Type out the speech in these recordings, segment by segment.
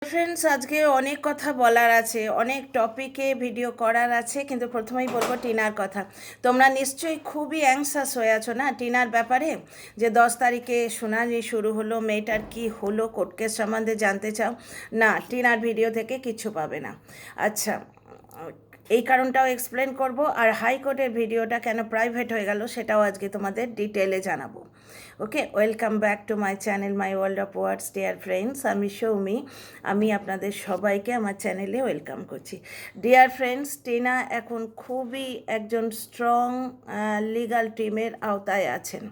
Friends, আজকে অনেক কথা বলার আছে, অনেক টপিকে ভিডিও করার আছে, কিন্তু প্রথমেই বলবো টিনার কথা। তোমরা নিশ্চয়ই খুবই অ্যাংসাস হয়ে আছো না টিনার ব্যাপারে, যে 10 তারিখে শুনানি শুরু হলো, মেয়েটার কি হলো, কোর্ট কেস সম্বন্ধে জানতে চাও। না, টিনার ভিডিও থেকে কিচ্ছু পাবে না। আচ্ছা, এই কারণটাও এক্সপ্লেন করব, আর হাইকোর্টের ভিডিওটা কেন প্রাইভেট হয়ে গেল সেটাও আজকে তোমাদের ডিটেলে জানাবো। Okay, welcome back to my channel my world of words dear friends. আমি সৌমি, আমি আপনাদের সবাইকে আমার চ্যানেলে ওয়েলকাম করছি। ডিয়ার ফ্রেন্ডস, টিনা এখন খুবই একজন স্ট্রং লিগাল টিমের আওতায় আছেন।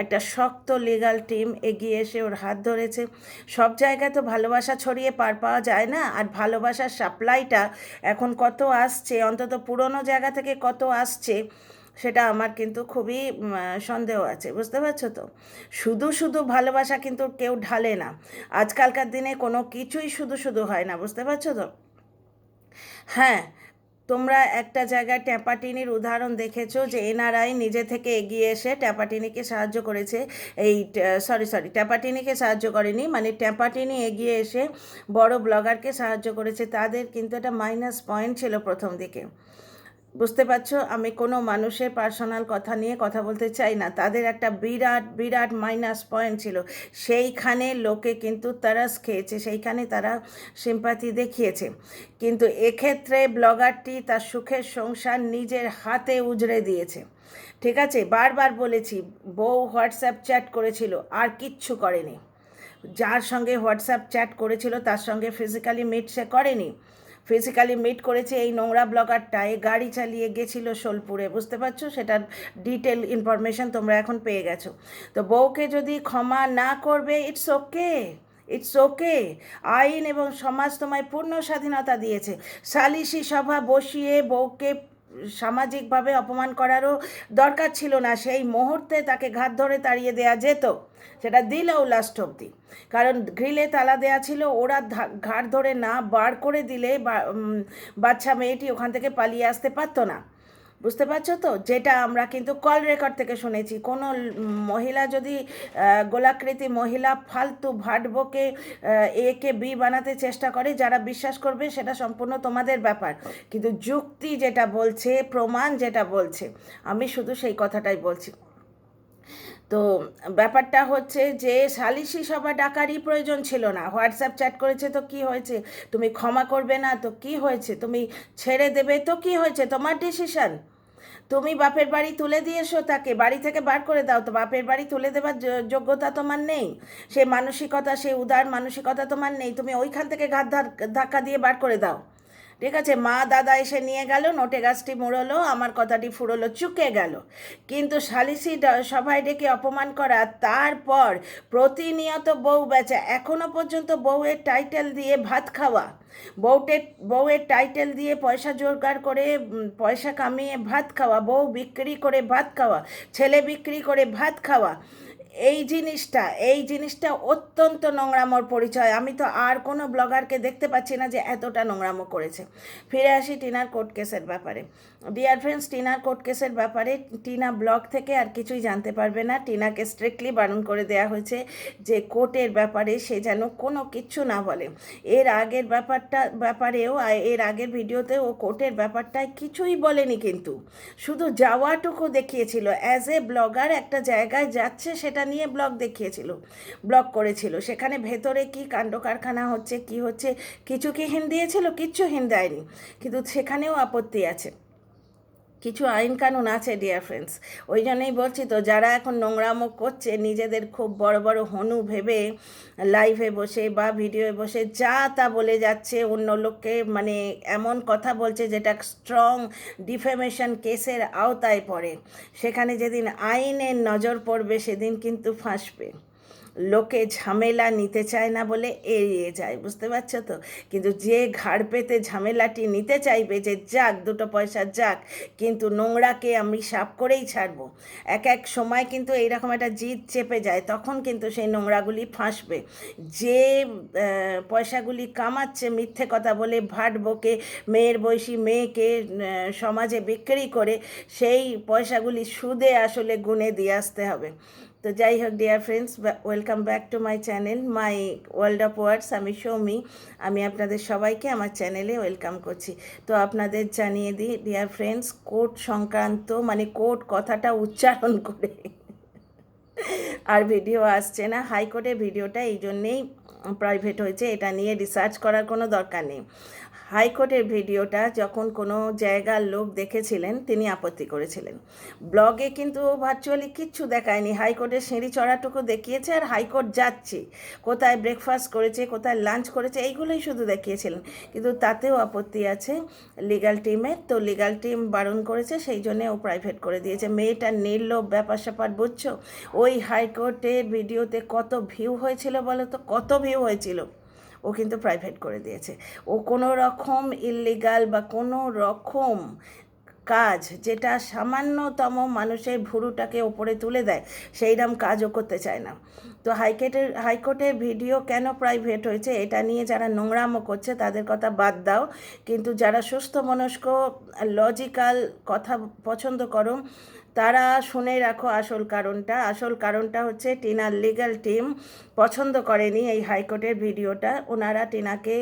একটা শক্ত লিগাল টিম এগিয়ে এসে ওর হাত ধরেছে। সব জায়গায় তো ভালোবাসা ছড়িয়ে পার পাওয়া যায় না, আর ভালোবাসার সাপ্লাইটা এখন কত আসছে, অন্তত পুরনো জায়গা থেকে কত আসছে, সেটা আমার কিন্তু খুবই সন্দেহ আছে। বুঝতে পারছো তো? শুধু শুধু ভালোবাসা কিন্তু কেউ ঢালে না। আজকালকার দিনে কোনো কিছুই শুধু শুধু হয় না। বুঝতে পারছো তো? হ্যাঁ, তোমরা একটা জায়গায় ট্যাপাটিনির উদাহরণ দেখেছো, যে এনআরআই নিজে থেকে এগিয়ে এসে ট্যাপাটিনিকে সাহায্য করেছে। এই সরি, ট্যাপাটিনিকে সাহায্য করেনি, মানে ট্যাপাটিনি এগিয়ে এসে বড় ব্লগারকে সাহায্য করেছে। তাদের কিন্তু একটা মাইনাস পয়েন্ট ছিল প্রথম দিকে। বুঝতে পারছো, আমি কোনো মানুষের পার্সোনাল কথা নিয়ে কথা বলতে চাই না। তাদের একটা বিরাট বিরাট মাইনাস পয়েন্ট ছিল, সেইখানে লোকে কিন্তু তারাস খেয়েছে, সেইখানে তারা সিম্পাথি দেখিয়েছে। কিন্তু এক্ষেত্রে ব্লগারটি তার সুখের সংসার নিজের হাতে উজড়ে দিয়েছে। ঠিক আছে, বারবার বলেছি, বউ হোয়াটসঅ্যাপ চ্যাট করেছিল, আর কিচ্ছু করেনি। যার সঙ্গে হোয়াটসঅ্যাপ চ্যাট করেছিল তার সঙ্গে ফিজিক্যালি মিট সে করেনি। ফিজিক্যালি মিট করেছে এই নোংরা ব্লগারটা, এই গাড়ি চালিয়ে গেছিল সোলপুরে। বুঝতে পারছো? সেটার ডিটেল ইনফরমেশন তোমরা এখন পেয়ে গেছো। তো বউকে যদি ক্ষমা না করবে, ইটস ওকে, ইটস ওকে। আইন এবং সমাজ তোমায় পূর্ণ স্বাধীনতা দিয়েছে। সালিশি সভা বসিয়ে বউকে সামাজিকভাবে অপমান করারও দরকার ছিল না। সেই মুহূর্তে তাকে ঘাট ধরে তাড়িয়ে দেওয়া যেত, সেটা দিলেও লাস্ট অবধি। কারণ গ্রিলে তালা দেওয়া ছিল, ওরা ঘাট ধরে না বার করে দিলে বাচ্চা মেয়েটি ওখান থেকে পালিয়ে আসতে পারতো না। বুঝতে পারছো তো? যেটা আমরা কিন্তু কল রেকর্ড থেকে শুনেছি। কোনো মহিলা যদি গোলাকৃতি মহিলা ফালতু ভাটবকে একে বি বানাতে চেষ্টা করে, যারা বিশ্বাস করবে সেটা সম্পূর্ণ তোমাদের ব্যাপার, কিন্তু যুক্তি যেটা বলছে, প্রমাণ যেটা বলছে, আমি শুধু সেই কথাটাই বলছি। তো ব্যাপারটা হচ্ছে যে সালিশি সভা ডাকারই প্রয়োজন ছিল না। হোয়াটসঅ্যাপ চ্যাট করেছে তো কি হয়েছে? তুমি ক্ষমা করবে না তো কি হয়েছে? তুমি ছেড়ে দেবে তো কি হয়েছে? তোমার ডিসিশন। তুমি বাপের বাড়ি তুলে দিয়েছো, তাকে বাড়ি থেকে বার করে দাও। তো বাপের বাড়ি তুলে দেওয়ার যোগ্যতা তোমার নেই, সে মানসিকতা, সে উদার মানসিকতা তোমার নেই। তুমি ওইখান থেকে ধাক্কা দিয়ে বার করে দাও। ঠিক আছে, মা দাদা এসে নিয়ে গেল, নোটে গাছটি মুড়লো, আমার কথাটি ফুরলো, চুকে গেল। কিন্তু সালিসি সভায় ডেকে অপমান করা, তারপর প্রতিনিয়ত বউ বেচা, এখনো পর্যন্ত বউয়ের টাইটেল দিয়ে ভাত খাওয়া, বউয়ের টাইটেল দিয়ে পয়সা জোগাড় করে, পয়সা কামিয়ে ভাত খাওয়া, বউ বিক্রি করে ভাত খাওয়া, ছেলে বিক্রি করে ভাত খাওয়া, এই জিনিসটা অত্যন্ত নোংরামোর পরিচয়। আমি তো আর কোনো ব্লগারকে দেখতে পাচ্ছি না যে এতটা নোংরামো করেছে। ফিরে আসি টিনার কোর্ট কেসের ব্যাপারে। ডিয়ার ফ্রেন্ডস, টিনার কোর্ট কেসের ব্যাপারে টিনা ব্লগ থেকে আর কিছুই জানতে পারবে না। টিনাকে স্ট্রিক্টলি বারণ করে দেওয়া হয়েছে যে কোর্টের ব্যাপারে সে যেন কোনো কিচ্ছু না বলে। এর আগের ব্যাপারেও, এর আগের ভিডিওতে ও কোর্টের ব্যাপারটায় কিছুই বলেনি, কিন্তু শুধু যাওয়াটুকু দেখিয়েছিল। অ্যাজ এ ব্লগার একটা জায়গায় যাচ্ছে সেটা নিয়ে ব্লগ করেছিল। সেখানে ভেতরে কি কাণ্ড কারখানা হচ্ছে, কি হচ্ছে, কিছু কি হিন্ট দিয়েছিল? কিচ্ছু হিন্ট দেয়নি, কিন্তু সেখানেও আপত্তি আছে। কিছু আইন কানুন আছে ডিয়ার ফ্রেন্ডস। ওই জন্যই বলছি তো, যারা এখন নোংরামো করছে, নিজেদের খুব বড় বড় হনু ভেবে লাইভে বসে বা ভিডিওয়ে বসে যা তা বলে যাচ্ছে, অন্য লোককে মানে এমন কথা বলছে যেটা স্ট্রং ডিফেমেশন কেসের আওতায় পড়ে, সেখানে যেদিন আইনের নজর পড়বে সেদিন কিন্তু ফাঁসবে। লোকে ঝামেলা নিতে চায় না বলে এড়িয়ে যায়। বুঝতে পারছো তো? কিন্তু যে ঘাড় পেতে ঝামেলাটি নিতে চাইবে, যে যাক দুটো পয়সা যাক, কিন্তু নোংরাকে আমি সাফ করেই ছাড়বো, এক এক সময় কিন্তু এইরকম একটা জিদ চেপে যায়, তখন কিন্তু সেই নোংরাগুলি ফাঁসবে। যে পয়সাগুলি কামাচ্ছে মিথ্যে কথা বলে, ভাট বকে, মেয়ের বয়সী মেয়েকে সমাজে বিক্রি করে, সেই পয়সাগুলি সুদে আসলে গুনে দিয়ে আসতে হবে। তো যাই হোক dear friends, welcome back to my channel my world of ওয়ার্ডস। আমি সৌমি, আমি আপনাদের সবাইকে আমার চ্যানেলে ওয়েলকাম করছি। তো আপনাদের জানিয়ে দিই ডিয়ার ফ্রেন্ডস, কোর্ট সংক্রান্ত মানে কোর্ট কথাটা উচ্চারণ করে আর ভিডিও আসছে না। হাইকোর্টের ভিডিওটা এই জন্যেই প্রাইভেট হয়েছে, এটা নিয়ে রিসার্চ করার কোনো দরকার নেই। হাইকোর্টের ভিডিওটা যখন কোনো জায়গার লোক দেখেছিলেন তিনি আপত্তি করেছিলেন। ব্লগে কিন্তু ভার্চুয়ালি কিচ্ছু দেখায়নি, হাইকোর্টের সিঁড়ি চড়াটুকু দেখিয়েছে আর হাইকোর্ট যাচ্ছে, কোথায় ব্রেকফাস্ট করেছে, কোথায় লাঞ্চ করেছে, এইগুলোই শুধু দেখিয়েছিলেন। কিন্তু তাতেও আপত্তি আছে লিগ্যাল টিমের, তো লিগ্যাল টিম বারণ করেছে, সেই জন্যে ও প্রাইভেট করে দিয়েছে। মেয়েটার নির্লোভ ব্যাপার স্যাপার বুঝছো? ওই হাইকোর্টের ভিডিওতে কত ভিউ হয়েছিল বলো তো, কত ভিউ হয়েছিল? ও কিন্তু প্রাইভেট করে দিয়েছে। ও কোনো রকম ইললিগাল বা কোনো রকম কাজ যেটা সামান্যতম মানুষের ভুরুটাকে ওপরে তুলে দেয় সেইরকম কাজও করতে চায় না। তো হাইকোর্টের ভিডিও কেন প্রাইভেট হয়েছে এটা নিয়ে যারা নোংরামো করছে তাদের কথা বাদ দাও, কিন্তু যারা সুস্থ মনস্ক লজিক্যাল কথা পছন্দ করো তারা শুনে রাখো আসল কারণটা। আসল কারণটা হচ্ছে টিনার লিগ্যাল টিম পছন্দ করেনি এই হাইকোর্টের ভিডিওটা। ওনারা টিনাকে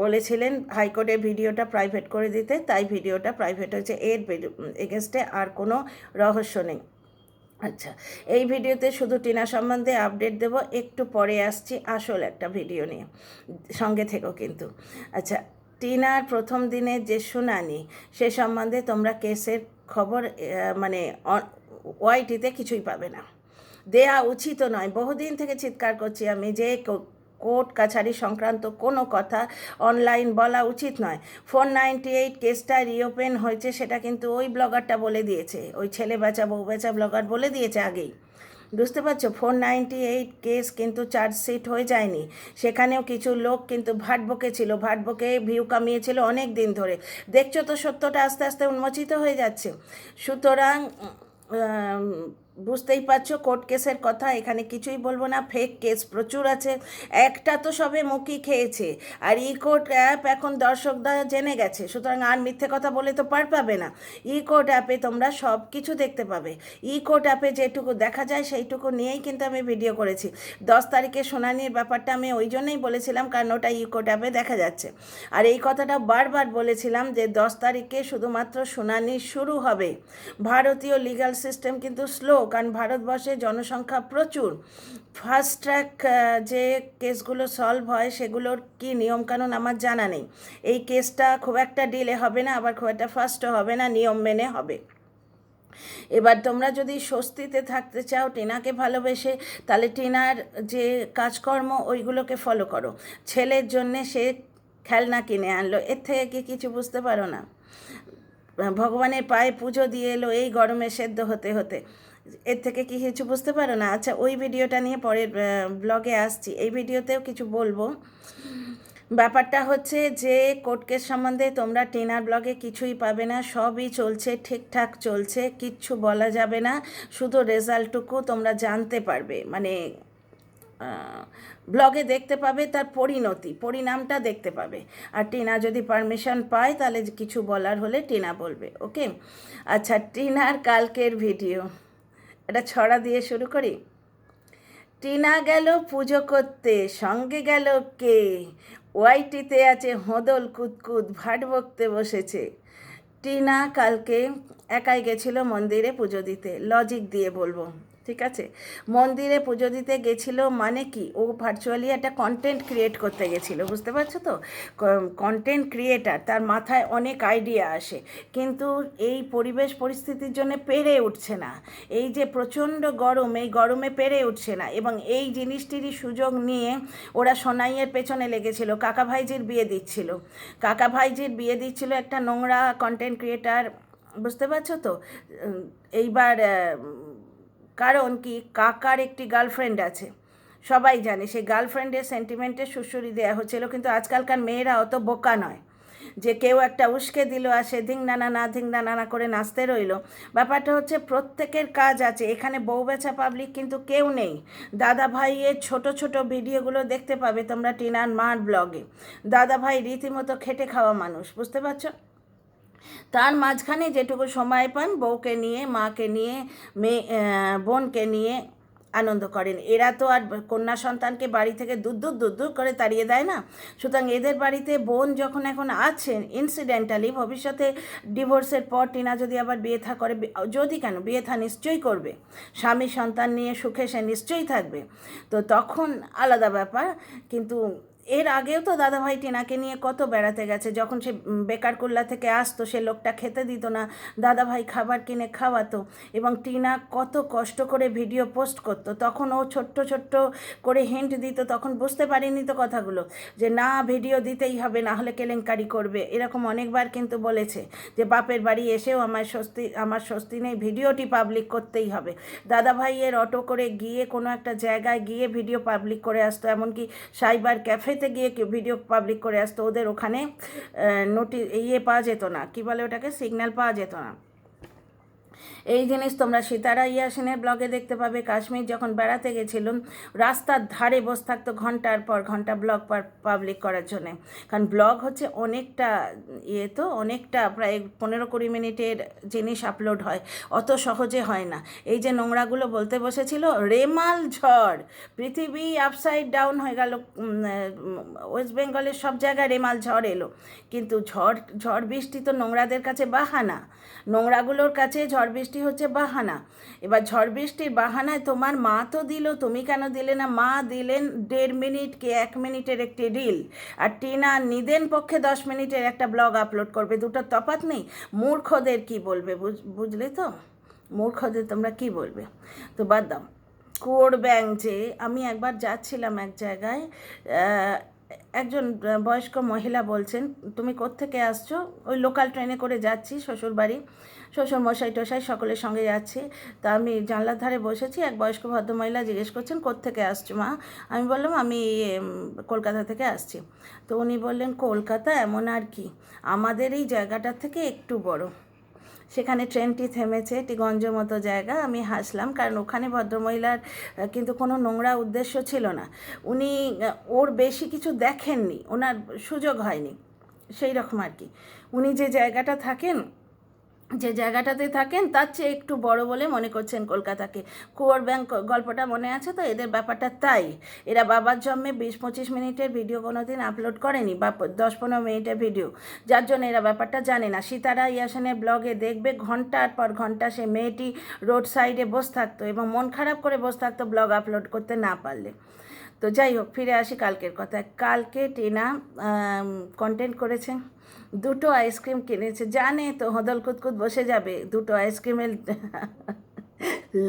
বলেছিলেন হাইকোর্টের ভিডিওটা প্রাইভেট করে দিতে, তাই ভিডিওটা প্রাইভেট হয়েছে। এর এগেনস্টে আর কোনো রহস্য নেই। আচ্ছা, এই ভিডিওতে শুধু টিনা সম্বন্ধে আপডেট দেব, একটু পরে আসছি আসল একটা ভিডিও নিয়ে, সঙ্গে থেকো কিন্তু। আচ্ছা, টিনার প্রথম দিনের যে শুনানি সে সম্বন্ধে তোমরা কেসের খবর মানে ওয়াইটিতে কিছুই পাবে না, দেয়া উচিত নয়। বহুদিন থেকে চিৎকার করছি আমি যে কোর্ট কাছারি সংক্রান্ত কোনো কথা অনলাইন বলা উচিত নয়। 498 কেসটা রিওপেন হয়েছে সেটা কিন্তু ওই ব্লগারটা বলে দিয়েছে, ওই ছেলে বেচা বউ বেচা ব্লগার বলে দিয়েছে আগেই, বুঝতে পারছো? 498 কেস কিন্তু চার্জশিট হয়ে যায়নি, সেখানেও কিছু লোক কিন্তু ভাট বকেছিল, ভাট বকে ভিউ কামিয়েছিল অনেক দিন ধরে। দেখছো তো সত্যটা আস্তে আস্তে উন্মোচিত হয়ে যাচ্ছে। সুতরাং বুঝতেই পারছো কোর্ট কেসের কথা এখানে কিছুই বলবো না। ফেক কেস প্রচুর আছে, একটা তো সবে মুখই খেয়েছে, আর ই কোর্ট অ্যাপ এখন দর্শকরা জেনে গেছে, সুতরাং আর মিথ্যে কথা বলে তো পার পাবে না। ই কোর্ট অ্যাপে তোমরা সব কিছু দেখতে পাবে, ই কোর্ট অ্যাপে যেটুকু দেখা যায় সেইটুকু নিয়েই কিন্তু আমি ভিডিও করেছি। 10 তারিখে শুনানির ব্যাপারটা আমি ওই জন্যই বলেছিলাম কারণ ওটা ই কোর্ট অ্যাপে দেখা যাচ্ছে। আর এই কথাটা বারবার বলেছিলাম যে 10 তারিখে শুধুমাত্র শুনানি শুরু হবে। ভারতীয় লিগ্যাল সিস্টেম কিন্তু স্লো, কারণ ভারতবর্ষে জনসংখ্যা প্রচুর। ফাস্ট ট্র্যাক যে কেসগুলো সলভ হয় সেগুলোর কি নিয়মকানুন আমার জানা নেই। এই কেসটা খুব একটা ডিলে হবে না, আবার খুব একটা ফাস্টও হবে না, নিয়ম মেনে হবে। এবার তোমরা যদি স্বস্তিতে থাকতে চাও টিনাকে ভালোবেসে, তাহলে টিনার যে কাজকর্ম ওইগুলোকে ফলো করো। ছেলের জন্যে সে খেলনা কিনে আনলো, এর থেকে কি কিছু বুঝতে পারো না? ভগবানের পায়ে পুজো দিয়ে এলো এই গরমে সেদ্ধ হতে হতে, এর থেকে কি কিছু বুঝতে পারো না? আচ্ছা, ওই ভিডিওটা নিয়ে পরের ব্লগে আসছি, এই ভিডিওতেও কিছু বলবো। ব্যাপারটা হচ্ছে যে কোর্ট কেস সম্বন্ধে তোমরা টিনার ব্লগে কিছুই পাবে না, সবই চলছে ঠিকঠাক চলছে, কিচ্ছু বলা যাবে না, শুধু রেজাল্টটুকু তোমরা জানতে পারবে, মানে ব্লগে দেখতে পাবে তার পরিণামটা দেখতে পাবে। আর টিনা যদি পারমিশন পায় তাহলে কিছু বলার হলে টিনা বলবে, ওকে? আচ্ছা, টিনার কালকের ভিডিও এটা ছড়া দিয়ে শুরু করি। টিনা গেল পুজো করতে, সঙ্গে গেল কে? ওয়াইটিতে আছে হোদল কুতকুত, ভাট বকতে বসেছে। টিনা কালকে একাই গেছিল মন্দিরে পুজো দিতে, লজিক দিয়ে বলবো, ঠিক আছে? মন্দিরে পুজো দিতে গেছিলো মানে কি, ও ভার্চুয়ালি একটা কন্টেন্ট ক্রিয়েট করতে গেছিলো, বুঝতে পারছো তো? কন্টেন্ট ক্রিয়েটার, তার মাথায় অনেক আইডিয়া আসে, কিন্তু এই পরিবেশ পরিস্থিতির জন্য পেরে উঠছে না। এই যে প্রচণ্ড গরম, এই গরমে পেরে উঠছে না, এবং এই জিনিসটিরই সুযোগ নিয়ে ওরা সোনাইয়ের পেছনে লেগেছিল। কাকা ভাইজির বিয়ে দিচ্ছিল একটা নোংরা কন্টেন্ট ক্রিয়েটার, বুঝতে পারছো তো? এইবার কারণ কি, কাকার একটি গার্লফ্রেন্ড আছে, সবাই জানে, সেই গার্লফ্রেন্ডের সেন্টিমেন্টে সুড়সুড়ি দেওয়া হচ্ছিল। কিন্তু আজকালকার মেয়েরা অত বোকা নয় যে কেউ একটা উস্কে দিল আর সে ধিং নানা করে নাচতে রইল। ব্যাপারটা হচ্ছে প্রত্যেকের কাজ আছে, এখানে বউ বেচা পাবলিক কিন্তু কেউ নেই। দাদা ভাইয়ের ছোট ছোট ভিডিওগুলো দেখতে পাবে তোমরা টিনার মার ব্লগে। দাদা ভাই রীতিমতো খেটে খাওয়া মানুষ, বুঝতে পারছো? তার মাঝখানে যেটুকু সময় পান বউকে নিয়ে, মাকে নিয়ে, মেয়ে বোনকে নিয়ে আনন্দ করেন। এরা তো আর কন্যা সন্তানকে বাড়ি থেকে দূর দূর দূর দূর করে তাড়িয়ে দেয় না। সুতরাং এদের বাড়িতে বোন যখন এখন আছেন ইনসিডেন্টালি, ভবিষ্যতে ডিভোর্সের পর টিনা যদি আবার বিয়ে থা করে, যদি কেন বিয়ে থা নিশ্চয়ই করবে, স্বামী সন্তান নিয়ে সুখে সে নিশ্চয়ই থাকবে, তো তখন আলাদা ব্যাপার। কিন্তু এর আগেও তো দাদাভাই টিনাকে নিয়ে কত বেড়াতে গেছে। যখন সে বেকার কুল্লা থেকে আসতো, সে লোকটা খেতে দিত না, দাদাভাই খাবার কিনে খাওয়াতো, এবং টিনা কত কষ্ট করে ভিডিও পোস্ট করতো। তখন ও ছোট্ট ছোট্ট করে হিন্ট দিত, তখন বুঝতে পারিনি তো কথাগুলো, যে না ভিডিও দিতেই হবে, না হলে কেলেঙ্কারি করবে। এরকম অনেকবার কিন্তু বলেছে যে বাপের বাড়ি এসেও আমার স্বস্তি নেই, ভিডিওটি পাবলিক করতেই হবে। দাদাভাইয়ের অটো করে গিয়ে কোনো একটা জায়গায় গিয়ে ভিডিও পাবলিক করে আসতো, এমনকি সাইবার ক্যাফেতে গিয়ে ভিডিও পাবলিক করে আসতো। ওদের ওখানে পাওয়া যেত না, কী বলে ওটাকে, সিগন্যাল পাওয়া যেত না। এই জিনিস তোমরা সিতারা ইয়াসিনের ব্লগে দেখতে পাবে। কাশ্মীর যখন বেড়াতে গেছিলাম, রাস্তার ধারে বসে থাকতো ঘন্টার পর ঘন্টা ব্লগ পাবলিক করার জন্যে। কারণ ব্লগ হচ্ছে অনেকটা তো অনেকটা প্রায় 15-20 মিনিটের জিনিস আপলোড হয়, অত সহজে হয় না। এই যে নোংরাগুলো বলতে বসেছিল, রেমাল ঝড়, পৃথিবী আপসাইড ডাউন হয়ে গেল। ওয়েস্ট বেঙ্গলের সব জায়গায় রেমাল ঝড় এলো, কিন্তু ঝড় বৃষ্টি তো নোংরাদের কাছে বাহানা, নোংরাগুলোর কাছে ঝড় বৃষ্টি হচ্ছে বাহানা। এবার ঝড় বৃষ্টির বাহানায় তোমার মা তো দিল, তুমি কেন দিলে না? মা দিলেন 1.5 মিনিট কি 1 মিনিটের একটি রিল, আর টিনা নিদেন পক্ষে 10 মিনিটের একটা ব্লগ আপলোড করবে। দুটো তফাৎ নেই? মূর্খদের কি বলবে, বুঝলে তো? মূর্খদের তোমরা কি বলবে? তো বাদ দাও। কোর ব্যাং যে আমি একবার যাচ্ছিলাম এক জায়গায়, একজন বয়স্ক মহিলা বলছেন, তুমি কোত্থেকে আসছো? ওই লোকাল ট্রেনে করে যাচ্ছি শ্বশুরবাড়ি, শ্বশুর মশাই টশাই সকলের সঙ্গে যাচ্ছি। তা আমি জানলার ধারে বসেছি, এক বয়স্ক ভদ্রমহিলা জিজ্ঞেস করছেন, কোত্থেকে আসছো মা? আমি বললাম আমি কলকাতা থেকে আসছি। তো উনি বললেন, কলকাতা এমন আর কি, আমাদের এই জায়গাটার থেকে একটু বড়। সেখানে ট্রেনটি থেমেছে, একটি গঞ্জ মতো জায়গা। আমি হাসলাম, কারণ ওখানে ভদ্রমহিলার কিন্তু কোনো নোংরা উদ্দেশ্য ছিল না। উনি ওর বেশি কিছু দেখেননি, ওনার সুযোগ হয়নি সেই রকম আর কি। উনি যে জায়গাটাতে থাকেন তার চেয়ে একটু বড় বলে মনে করছেন কলকাতাকে। কুয়োর ব্যাংক গল্পটা মনে আছে তো? এদের ব্যাপারটা তাই। এরা বাবার জন্মে 20-25 মিনিটের ভিডিও কোনো দিন আপলোড করেনি, বা 10-15 মিনিটের ভিডিও, যার জন্য এরা ব্যাপারটা জানে না। সিতারা ইয়াসিনের ব্লগে দেখবে ঘন্টার পর ঘন্টা সে মেয়েটি রোড সাইডে বসে থাকতো, এবং মন খারাপ করে বসে থাকতো ব্লগ আপলোড করতে না পারলে। তো যাই হোক, ফিরে আসি কালকের কথায়। কালকে টিনা কন্টেন্ট করেছে, 2টো আইসক্রিম কিনেছে। জানে তো হদল কুতকুত বসে যাবে, 2টো আইসক্রিমের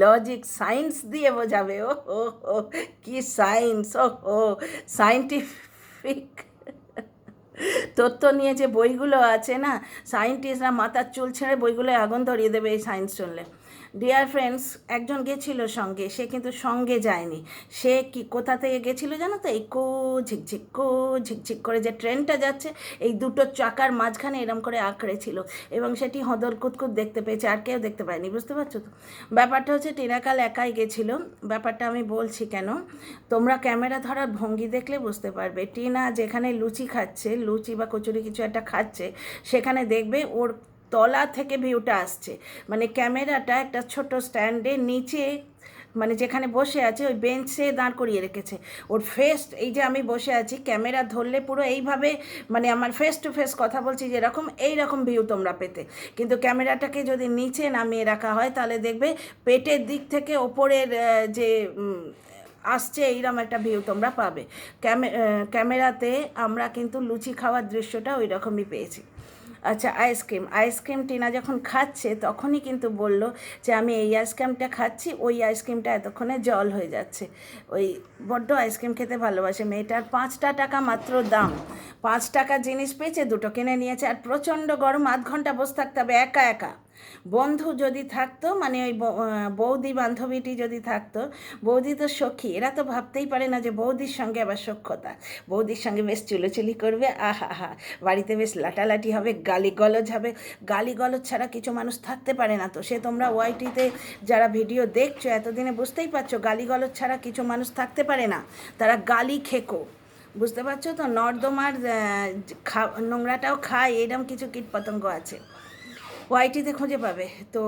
লজিক সায়েন্স দিয়ে বোঝাবে। ও কি সায়েন্স, ও সায়েন্টিফিক তথ্য নিয়ে যে বইগুলো আছে না, সায়েন্টিস্টরা মাথার চুল ছেড়ে বইগুলো আগুন ধরিয়ে দেবে এই সায়েন্স শুনলে। ডিয়ার ফ্রেন্ডস, একজন গেছিল সঙ্গে, সে কিন্তু সঙ্গে যায়নি। সে কি কোথা থেকে গেছিলো জানো তো? এই ঝিকঝিক করে যে ট্রেনটা যাচ্ছে, এই 2টো চাকার মাঝখানে এরম করে আঁকড়ে ছিল, এবং সেটি হদল কুতকুত দেখতে পেয়েছে, আর কেউ দেখতে পায়নি। বুঝতে পারছো তো? ব্যাপারটা হচ্ছে টিনা কাল একাই গেছিলো। ব্যাপারটা আমি বলছি কেন, তোমরা ক্যামেরা ধরার ভঙ্গি দেখলে বুঝতে পারবে। টিনা যেখানে লুচি খাচ্ছে, লুচি বা কচুরি কিছু একটা খাচ্ছে, সেখানে দেখবে ওর তলা থেকে ভিউটা আসছে। মানে ক্যামেরাটা একটা ছোট স্ট্যান্ডে নিচে, মানে যেখানে বসে আছে ওই বেঞ্চে দাঁড় করিয়ে রেখেছে। ওর ফেস, এই যে আমি বসে আছি, ক্যামেরা ধরলে পুরো এইভাবে, মানে আমার ফেস টু ফেস কথা বলছি যেরকম, এইরকম ভিউ তোমরা পেতে। কিন্তু ক্যামেরাটাকে যদি নিচে নামিয়ে রাখা হয়, তাহলে দেখবে পেটের দিক থেকে ওপরের যে আসছে, এইরকম একটা ভিউ তোমরা পাবে। ক্যামেরাতে আমরা কিন্তু লুচি খাওয়ার দৃশ্যটা ওই রকমই পেয়েছি। আচ্ছা, আইসক্রিম টিনা যখন খাচ্ছে তখনই কিন্তু বলল যে আমি এই আইসক্রিমটা খাচ্ছি, ওই আইসক্রিমটা এতক্ষণে জল হয়ে যাচ্ছে। ওই বড্ড আইসক্রিম খেতে ভালোবাসে মেয়েটার। 5টা টাকা মাত্র দাম, 5 টাকার জিনিস পেয়েছে, 2টো কিনে নিয়েছে। আর প্রচণ্ড গরম, 1/2 ঘন্টা বসে থাকতে হবে একা একা। বন্ধু যদি থাকতো, মানে ওই বৌদি বান্ধবীটি যদি থাকতো, বৌদি তো সখী, এরা তো ভাবতেই পারে না যে বৌদির সঙ্গে আবার সখ্যতা, বৌদির সঙ্গে বেশ চুলোচুলি করবে, আহা, বাড়িতে বেশ লাটালাটি হবে, গালিগলজ হবে। গালিগলজ ছাড়া কিছু মানুষ থাকতে পারে না। তো সে তোমরা ওয়াইটিতে যারা ভিডিও দেখছো এতদিনে বুঝতেই পারছো, গালিগলজ ছাড়া কিছু মানুষ থাকতে পারে না, তারা গালি খেকো। বুঝতে পারছো তো, নর্দমার নোংরাটাও খায়, এরকম কিছু কীটপতঙ্গ আছে, ওয়াইটিতে খুঁজে পাবে। তো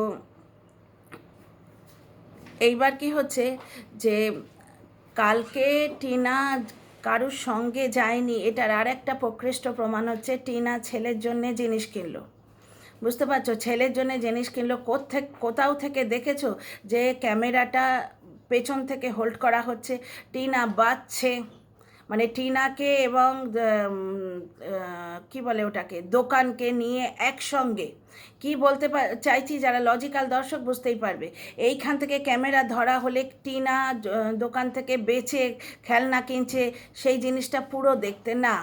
এইবার কি হচ্ছে যে কালকে টিনা কারুর সঙ্গে যায়নি, এটার আর একটা প্রকৃষ্ট প্রমাণ হচ্ছে টিনা ছেলের জন্যে জিনিস কিনলো। বুঝতে পারছো, ছেলের জন্য জিনিস কিনলো। কোথাও থেকে দেখেছো যে ক্যামেরাটা পেছন থেকে হোল্ড করা হচ্ছে, টিনা বাজছে, মানে টিনাকে এবং কি বলে ওটাকে, দোকানকে নিয়ে একসঙ্গে, কি বলতে চাইছি, যারা লজিক্যাল দর্শক বুঝতেই পারবে। এইখান থেকে ক্যামেরা ধরা হলে টিনা দোকান থেকে বেচে খেলনা কিনছে, সেই জিনিসটা পুরো দেখতে না।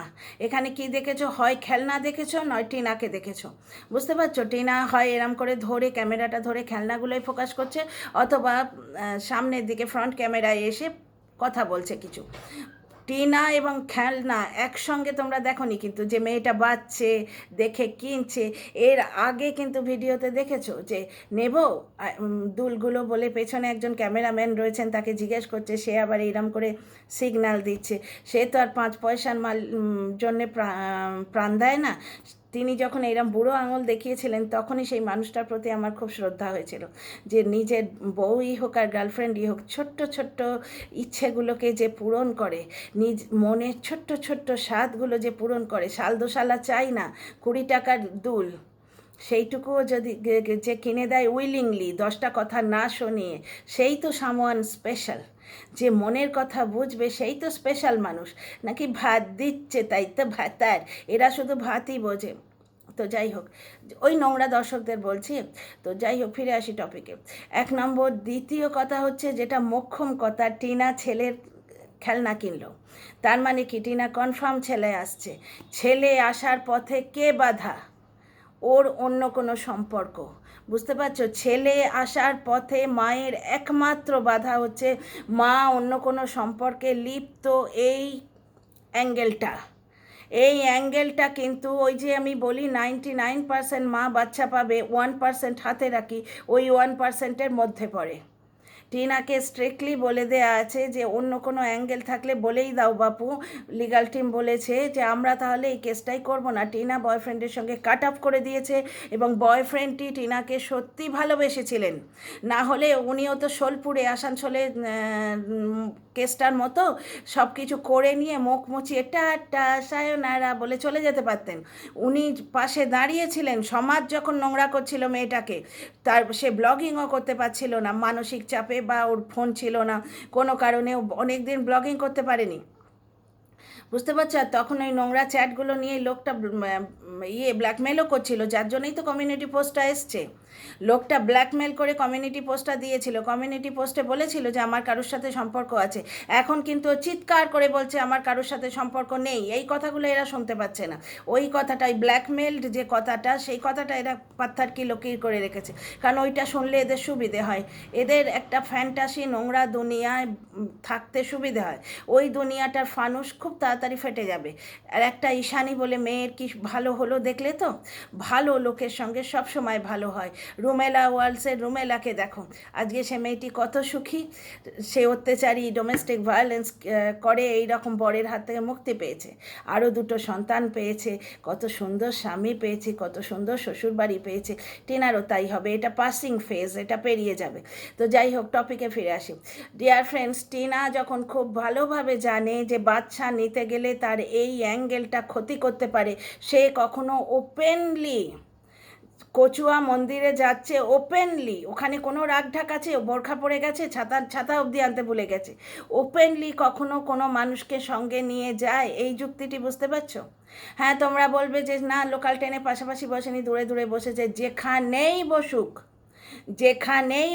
এখানে কি দেখেছো, হয় খেলনা দেখেছো, নয় টিনাকে দেখেছো। বুঝতে পারছো, টিনা হয় এরম করে ধরে ক্যামেরাটা ধরে খেলনাগুলোই ফোকাস করছে, অথবা সামনের দিকে ফ্রন্ট ক্যামেরায় এসে কথা বলছে কিছু। টিনা এবং খেলনা একসঙ্গে তোমরা দেখোনি কিন্তু, যে মেয়েটা বাজছে দেখে কিনছে। এর আগে কিন্তু ভিডিওতে দেখেছো যে নেব দুলগুলো বলে পেছনে একজন ক্যামেরাম্যান রয়েছেন, তাকে জিজ্ঞেস করছে, সে আবার এইরকম করে সিগন্যাল দিচ্ছে। সে তো আর 5 পয়সার জন্যে প্রাণ দেয় না। তিনি যখন এইরকম বুড়ো আঙুল দেখিয়েছিলেন, তখনই সেই মানুষটার প্রতি আমার খুব শ্রদ্ধা হয়েছিল, যে নিজের বউই হোক আর গার্লফ্রেন্ডই হোক, ছোট্ট ছোট্ট ইচ্ছেগুলোকে যে পূরণ করে, নিজ মনের ছোট্ট ছোট্ট স্বাদগুলো যে পূরণ করে। শালদোশালা চাই না, 20 টাকার দুল সেইটুকুও যদি যে কিনে দেয় উইলিংলি, 10টা কথা না শুনিয়ে, সেই তো সামওয়ান স্পেশাল। যে মনের কথা বুঝবে সেই তো স্পেশাল মানুষ। নাকি ভাত দিচ্ছে তাই তো ভাতার, এরা শুধু ভাতই বোঝে। তো যাই হোক, ওই নোংরা দর্শকদের বলছি। তো যাই হোক, ফিরে আসি টপিকে। 1 নম্বর। দ্বিতীয় কথা হচ্ছে, যেটা মোক্ষম কথা, টিনা ছেলের খেলনা কিনলো, তার মানে কি টিনা কনফার্ম ছেলে আসছে। ছেলে আসার পথে কে বাধা? ওর অন্য কোনো সম্পর্ক। বুঝতে পারছো, ছেলে আসার পথে মায়ের একমাত্র বাধা হচ্ছে মা অন্য কোনো সম্পর্কে লিপ্ত। এই অ্যাঙ্গেলটা কিন্তু ওই যে আমি বলি 99% মা বাচ্চা পাবে, 1% হাতে রাখি, ওই 1%-এর মধ্যে পড়ে। টিনাকে স্ট্রিক্টলি বলে দেয়া আছে যে অন্য কোনো অ্যাঙ্গেল থাকলে বলেই দাও বাপু। লিগাল টিম বলেছে যে আমরা তাহলে এই কেসটাই করব না। টিনা বয়ফ্রেন্ডের সঙ্গে কাট অফ করে দিয়েছে, এবং বয়ফ্রেন্ডটি টিনাকে সত্যি ভালোবেসেছিলেন, না হলে উনিও তো সোলপুরে আসানসোলে কেসটার মতো সব কিছু করে নিয়ে মুখ মুচিয়ে টাটা সায়োনারা বলে চলে যেতে পারতেন। উনি পাশে দাঁড়িয়েছিলেন, সমাজ যখন নোংরা করছিল মেয়েটাকে, তার সে ব্লগিংও করতে পারছিল না মানসিক চাপে, বা ওর ফোন ছিল না কোনো কারণে, অনেক দিন ব্লগিং করতে পারেনি। বুঝতে পারছো, আর তখন ওই নোংরা চ্যাটগুলো নিয়ে লোকটা ব্ল্যাকমেলও করছিল, যার জন্যই তো কমিউনিটি পোস্টটা এসছে। লোকটা ব্ল্যাকমেল করে কমিউনিটি পোস্টটা দিয়েছিল। কমিউনিটি পোস্টে বলেছিল যে আমার কারোর সাথে সম্পর্ক আছে। এখন কিন্তু চিৎকার করে বলছে আমার কারোর সাথে সম্পর্ক নেই। এই কথাগুলো এরা শুনতে পাচ্ছে না। ওই কথাটাই ব্ল্যাকমেলড যে কথাটা, সেই কথাটা এরা পাত্থার কি লকির করে রেখেছে, কারণ ওইটা শুনলে এদের সুবিধে হয়। এদের একটা ফ্যান্টাসি নোংরা দুনিয়ায় থাকতে সুবিধে হয়। ওই দুনিয়াটার ফানুস খুব তাড়াতাড়ি ফেটে যাবে। আর একটা ঈশানী বলে মেয়ের কি ভালো হলো দেখলে তো? ভালো লোকের সঙ্গে সব সময় ভালো হয়। রুমেলা ওয়ার্লসের রুমেলাকে দেখো, আজকে সে মেয়েটি কত সুখী। সে অত্যাচারী ডোমেস্টিক ভায়োলেন্স করে এই রকম বরের হাত থেকে মুক্তি পেয়েছে, আরও 2টো সন্তান পেয়েছে, কত সুন্দর স্বামী পেয়েছে, কত সুন্দর শ্বশুরবাড়ি পেয়েছে। টিনারও তাই হবে। এটা পাসিং ফেজ, এটা পেরিয়ে যাবে। তো যাই হোক, টপিকে ফিরে আসি। ডিয়ার ফ্রেন্ডস, টিনা যখন খুব ভালোভাবে জানে যে বাচ্চা নিতে গেলে তার এই অ্যাঙ্গেলটা ক্ষতি করতে পারে, সে কখনো ওপেনলি কচুয়া মন্দিরে যাচ্ছে, ওপেনলি, ওখানে কোনো রাগ ঢাক আছে, বোরখা পড়ে গেছে, ছাতা অবধি আনতে ভুলে গেছে, ওপেনলি কখনো কোনো মানুষকে সঙ্গে নিয়ে যায়? এই যুক্তিটি বুঝতে পারছো? হ্যাঁ, তোমরা বলবে যে না, লোকাল ট্রেনে পাশাপাশি বসেনি, দূরে দূরে বসেছে। যেখানেই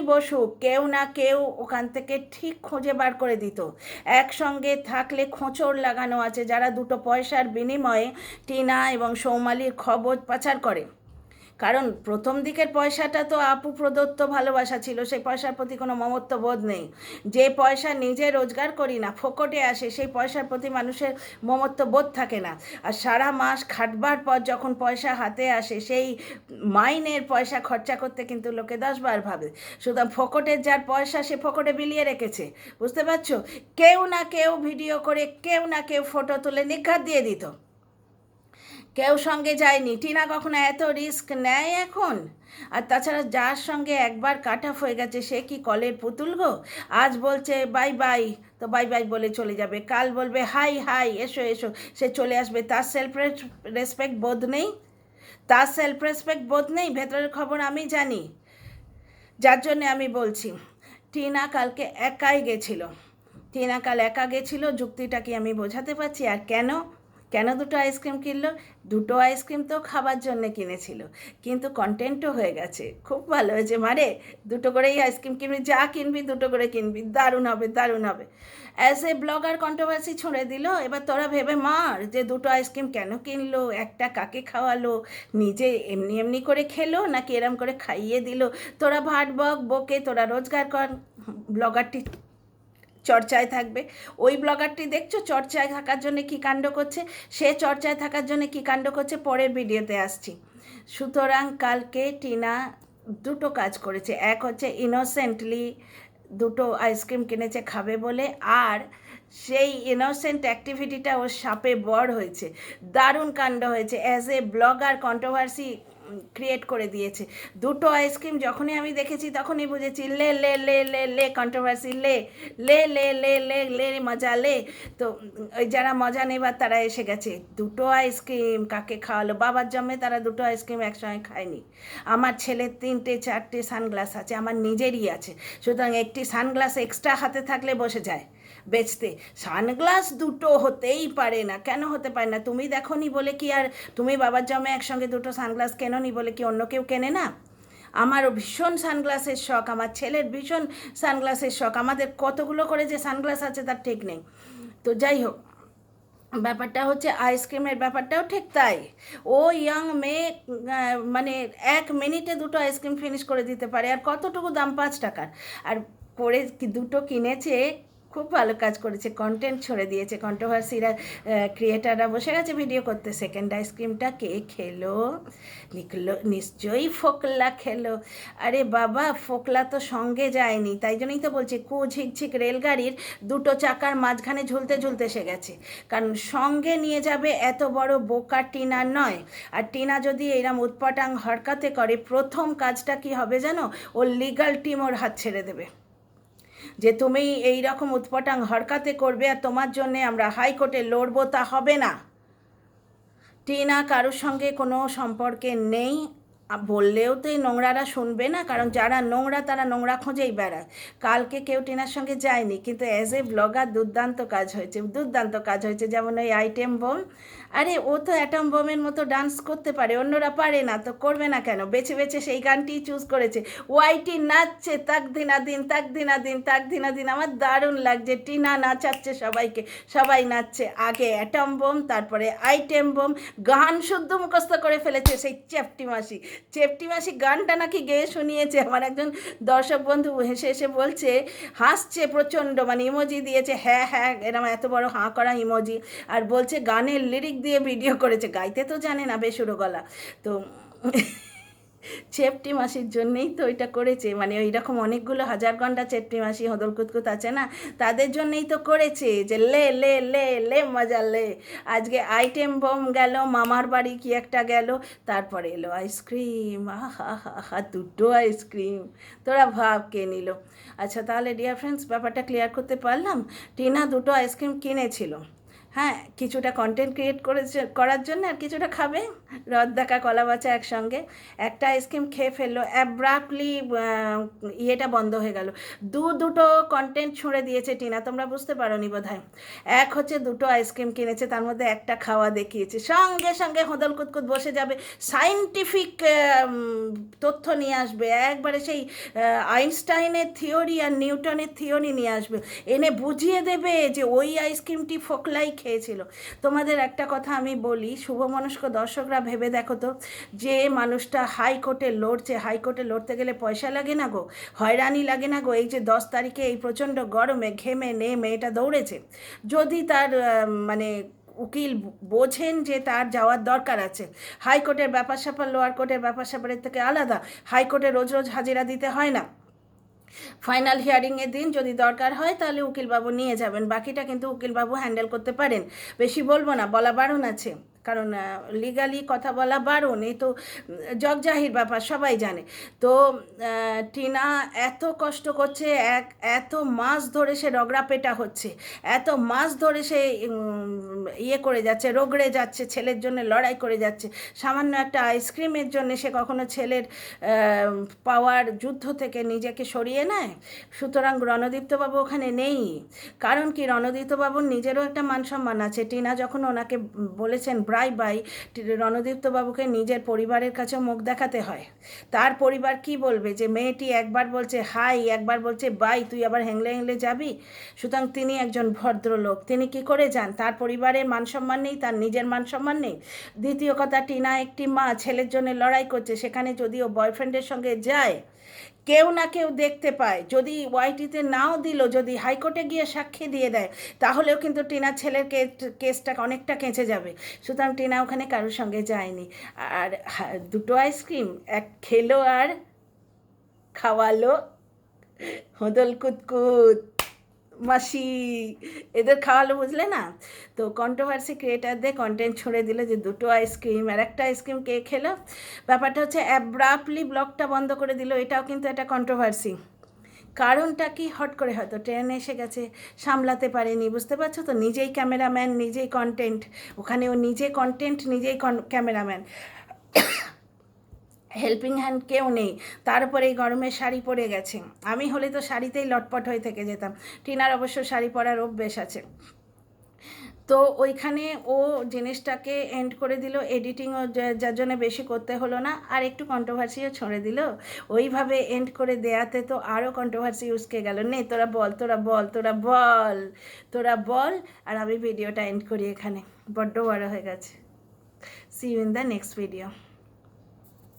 বসুক কেউ না কেউ ওখান থেকে ঠিক খুঁজে বার করে দিত। একসঙ্গে থাকলে খোঁচড় লাগানো আছে, যারা 2টো পয়সার বিনিময়ে টিনা এবং সৌমালির খবর পাচার করে। কারণ প্রথম দিকের পয়সাটা তো আপু প্রদত্ত ভালোবাসা ছিল, সেই পয়সার প্রতি কোনো মমত্ব বোধ নেই। যে পয়সা নিজে রোজগার করি না, ফোকটে আসে, সেই পয়সার প্রতি মানুষের মমত্ব বোধ থাকে না। আর সারা মাস খাটবার পর যখন পয়সা হাতে আসে, সেই মাইনের পয়সা খরচা করতে কিন্তু লোকে 10 বার ভাবে। সুতরাং ফোকটের যার পয়সা, সে ফোকটে বিলিয়ে রেখেছে, বুঝতে পারছো? কেউ না কেউ ভিডিও করে, কেউ না কেউ ফটো তুলে নিঘাত দিয়ে দিত, কেউ সঙ্গে যায়নি। টিনা কখনো এত রিস্ক নেয় এখন? আর তাছাড়া যার সঙ্গে একবার কাট অফ হয়ে গেছে, সে কি কলের পুতুল গো? আজ বলছে বাই বাই, তো বাই বাই বলে চলে যাবে, কাল বলবে হাই হাই এসো এসো, সে চলে আসবে। তার সেলফ রেসপেক্ট বোধ নেই, তার সেলফ রেসপেক্ট বোধ নেই। ভেতরের খবর আমি জানি, যার জন্যে আমি বলছি। টিনা কালকে একাই গেছিল, টিনা কাল একা গেছিলো, যুক্তিটা কি আমি বোঝাতে পারছি? আর কেন কেন দুটো আইসক্রিম কিনলো? দুটো আইসক্রিম তো খাবার জন্য কিনেছিল, কিন্তু কন্টেন্টও হয়ে গেছে। খুব ভালো হয়েছে মারে, দুটো করেই আইসক্রিম কিনবি, যা কিনবি দুটো করে কিনবি, দারুণ হবে দারুণ হবে। অ্যাজ এ ব্লগার কন্ট্রোভার্সি ছুঁড়ে দিল। এবার তোরা ভেবে মার যে দুটো আইসক্রিম কেন কিনলো, একটা কাকে খাওয়ালো, নিজে এমনি এমনি করে খেলো নাকি এরম করে খাইয়ে দিল? তোরা ভাট বক বকে, তোরা রোজগার কর, ব্লগারটি চর্চায় থাকবে। ওই ব্লগারটি দেখছো চর্চায় থাকার জন্য কী কাণ্ড করছে, সে চর্চায় থাকার জন্য কী কাণ্ড করছে, পরের ভিডিওতে আসছি। সুতরাং কালকে টিনা দুটো কাজ করেছে। এক হচ্ছে ইনোসেন্টলি দুটো আইসক্রিম কিনেছে খাবে বলে, আর সেই ইনোসেন্ট অ্যাক্টিভিটিটা ওর সাপে বড় হয়েছে, দারুণ কাণ্ড হয়েছে। As a blogger controversy create করে দিয়েছে। দুটো আইসক্রিম যখনই আমি দেখেছি তখনই বুঝেছি লে লে লে লে লে কন্ট্রোভার্সি, লে লে লে লে লে লে মজা লে। তো ওই যারা মজা নেবার তারা এসে গেছে। দুটো আইসক্রিম কাকে খাওয়ালো? বাবার জন্মে তারা দুটো আইসক্রিম একসঙ্গে খায়নি। আমার ছেলের 3টে 4টে সানগ্লাস আছে, আমার নিজেরই আছে, সুতরাং একটি সানগ্লাস এক্সট্রা হাতে থাকলে বসে যায় বেচতে। সানগ্লাস দুটো হতেই পারে না। কেন হতে পারে না? তুমি দেখোনি বলে কি আর তুমি বাবার জন্মে একসঙ্গে দুটো সানগ্লাস কেনোনি বলে কি অন্য কেউ কেনে না? আমারও ভীষণ সানগ্লাসের শখ, আমার ছেলের ভীষণ সানগ্লাসের শখ, আমাদের কতগুলো করে যে সানগ্লাস আছে তার ঠিক নেই। তো যাই হোক, ব্যাপারটা হচ্ছে আইসক্রিমের ব্যাপারটাও ঠিক তাই। ও ইয়াং মেয়ে, মানে 1 মিনিটে দুটো আইসক্রিম ফিনিশ করে দিতে পারে। আর কতটুকু দাম? 5 টাকার। আর করে দুটো কিনেছে, খুব ভালো কাজ করেছে, কন্টেন্ট ছড়ে দিয়েছে। কন্ট্রোভার্সিরা ক্রিয়েটাররা বসে গেছে ভিডিও করতে। সেকেন্ড আইসক্রিমটা কে খেলো? নিশ্চয়ই ফোকলা খেলো। আরে বাবা, ফোকলা তো সঙ্গে যায়নি, তাই জন্যই তো বলছি ঝিকঝিক রেলগাড়ির দুটো চাকার মাঝখানে ঝুলতে ঝুলতে সে গেছে। কারণ সঙ্গে নিয়ে যাবে এত বড় বোকা টিনা নয়। আর টিনা যদি এইরকম উৎপটাং হরকাতে করে, প্রথম কাজটা কি হবে জানো? ওর লিগাল টিম ওর হাত ছেড়ে দেবে, যে তুমি এই রকম উৎপটাং হরকাতে করবে আর তোমার জন্যে আমরা হাইকোর্টে লড়বো, তা হবে না। টিনা কারোর সঙ্গে কোনো সম্পর্কে নেই, বললেও তো এই নোংরারা শুনবে না, কারণ যারা নোংরা তারা নোংরা খোঁজেই বেড়ায়। কালকে কেউ টিনার সঙ্গে যায়নি, কিন্তু অ্যাজ এ ব্লগার দুর্দান্ত কাজ হয়েছে, দুর্দান্ত কাজ হয়েছে। যেমন ওই আইটেম বোম, আরে ও তো অ্যাটম বোমের মতো ডান্স করতে পারে, অন্যরা পারে না, তো করবে না কেন? বেছে বেছে সেই গানটিই চুজ করেছে। ওয়াইটি নাচছে তাক দিনা দিন তাক দিনা দিন তাক দিনা দিন, আমার দারুণ লাগছে। টিনা নাচাচ্ছে সবাইকে, সবাই নাচছে। আগে অ্যাটম বোম, তারপরে আইটেম বোম, গান শুদ্ধ মুখস্থ করে ফেলেছে সেই চেপটি মাসি। চেপটি মাসি গানটা নাকি গেয়ে শুনিয়েছে। আমার একজন দর্শক বন্ধু হেসে হেসে বলছে, হাসছে প্রচণ্ড, মানে ইমোজি দিয়েছে, হ্যাঁ হ্যাঁ এরম এত বড় হাঁ করা ইমোজি, আর বলছে গানের লিরিক দিয়ে ভিডিও করেছে। গাইতে তো জানে না, বেসুরো গলা। তো চেপটি মাসির জন্যেই তো ওইটা করেছে, মানে ওই রকম অনেকগুলো হাজার ঘন্টা চেপটি মাসি হদল কুতকুত আছে না, তাদের জন্যেই তো করেছে, যে লে লে লে লে মজা লে। আজকে আইটেম বম গেল, মামার বাড়ি কি একটা গেল, তারপরে এলো আইসক্রিম, আহা হা হা, দুটো আইসক্রিম, তোরা ভাব কে নিল। আচ্ছা তাহলে ডিয়ার ফ্রেন্ডস, ব্যাপারটা ক্লিয়ার করতে পারলাম। টিনা দুটো আইসক্রিম কিনেছিল, হ্যাঁ, কিছুটা কন্টেন্ট ক্রিয়েট করার জন্য, আর কিছুটা খাবে, রদ দেখা কলা বাচা একসঙ্গে। একটা আইসক্রিম খেয়ে ফেললো, অ্যাব্রাপ্টলি ইয়েটা বন্ধ হয়ে গেল। দুটো কন্টেন্ট ছুঁড়ে দিয়েছে টিনা, তোমরা বুঝতে পারো নি বোধ হয়। এক হচ্ছে দুটো আইসক্রিম কিনেছে, তার মধ্যে একটা খাওয়া দেখিয়েছে, সঙ্গে সঙ্গে হদল কুতকুত বসে যাবে, সায়েন্টিফিক তথ্য নিয়ে আসবে, একবারে সেই আইনস্টাইনের থিওরি আর নিউটনের থিওরি নিয়ে আসবে, এনে বুঝিয়ে দেবে যে ওই আইসক্রিমটি ফোকলাই খেয়েছিল। তোমাদের একটা কথা আমি বলি, শুভমনস্ক দর্শকরা ভেবে দেখো তো, যে মানুষটা হাইকোর্টে লড়ছে, হাইকোর্টে লড়তে গেলে পয়সা লাগে না গো, হয়রানি লাগে না গো? এই যে 10 তারিখে এই প্রচণ্ড গরমে ঘেমে নেমে এটা দৌড়েছে, যদি তার মানে উকিল বোঝেন যে তার যাওয়ার দরকার আছে, হাইকোর্টের ব্যাপার স্যাপার লোয়ার কোর্টের ব্যাপার স্যাপারের থেকে আলাদা, হাইকোর্টে রোজ রোজ হাজিরা দিতে হয় না, ফাইনাল হিয়ারিংয়ের দিন যদি দরকার হয় তাহলে উকিলবাবু নিয়ে যাবেন, বাকিটা কিন্তু উকিলবাবু হ্যান্ডেল করতে পারেন। বেশি বলবো না, বলা বারণ আছে, কারণ লিগালি কথা বলা বারণ, এই তো জগজাহির ব্যাপার, সবাই জানে। তো টিনা এত কষ্ট করছে, এত মাস ধরে সে রগড়াপেটা হচ্ছে, এত মাস ধরে সে ইয়ে করে যাচ্ছে, রগড়ে যাচ্ছে, ছেলের জন্য লড়াই করে যাচ্ছে। সামান্য একটা আইসক্রিমের জন্য সে কখনো ছেলের পাওয়ার যুদ্ধ থেকে নিজেকে সরিয়ে নেয়? সুতরাং রণদীপ্তবাবু ওখানে নেই। কারণ কি, রণদীপ্তবাবুর নিজেরও একটা মান সম্মান আছে। টিনা যখন ওনাকে বলেছেন বাই, রণদীপ্তবাবুকে নিজের পরিবারের কাছে মুখ দেখাতে হয়। তার পরিবার কি বলবে যে মেয়েটি একবার বলছে হাই, একবার বলছে বাই, তুই আবার হেংলে হেংলে যাবি? সুতরাং তিনি একজন ভদ্রলোক, তিনি কি করে যান? তার পরিবারের মান সম্মান নেই, তার নিজের মান সম্মান নেই। দ্বিতীয় কথা, টিনা একটি মা, ছেলের জন্য লড়াই করছে, সেখানে যদি ও বয়ফ্রেন্ডের সঙ্গে যায়, কেউ না কেউ দেখতে পায়, যদি ওয়াইটিতে নাও দিল, যদি হাইকোর্টে গিয়ে সাক্ষী দিয়ে দেয়, তাহলেও কিন্তু টিনার ছেলের কেসটা অনেকটা কেঁচে যাবে। সুতরাং টিনা ওখানে কারোর সঙ্গে যায়নি। আর দুটো আইসক্রিম এক খেলো আর খাওয়ালো হদল কুতকুত মাসি, এদের খাওয়ালো, বুঝলে না? তো কন্ট্রোভার্সি ক্রিয়েটারদের কন্টেন্ট ছড়ে দিল যে দুটো আইসক্রিম, আর একটা আইসক্রিম কে খেলো। ব্যাপারটা হচ্ছে অ্যাব্রাপ্টলি ব্লগটা বন্ধ করে দিল, এটাও কিন্তু একটা কন্ট্রোভার্সি। কারণটা কি, হট করে হয়তো ট্রেনে এসে গেছে, সামলাতে পারেনি, বুঝতে পারছো তো? নিজেই ক্যামেরাম্যান, নিজেই কন্টেন্ট, ওখানেও নিজে কন্টেন্ট, নিজেই ক্যামেরাম্যান, হেল্পিং হ্যান্ড কেউ নেই। তার উপরে এই গরমে শাড়ি পরে গেছে। আমি হলে তো শাড়িতেই লটপট হয়ে থেকে যেতাম। টিনার অবশ্য শাড়ি পরার অভ্যেস আছে। তো ওইখানে ও জিনিসটাকে এন্ড করে দিল, এডিটিংও যার জন্য বেশি করতে হলো না, আর একটু কন্ট্রোভার্সিও ছড়ে দিল। ওইভাবে এন্ড করে দেয়াতে তো আরও কন্ট্রোভার্সি উসকে গেল। নে তোরা বল, তোরা বল, তোরা বল, তোরা বল, আর আমি ভিডিওটা এন্ড করি এখানে, বড্ড বড় হয়ে গেছে। See you in the next video.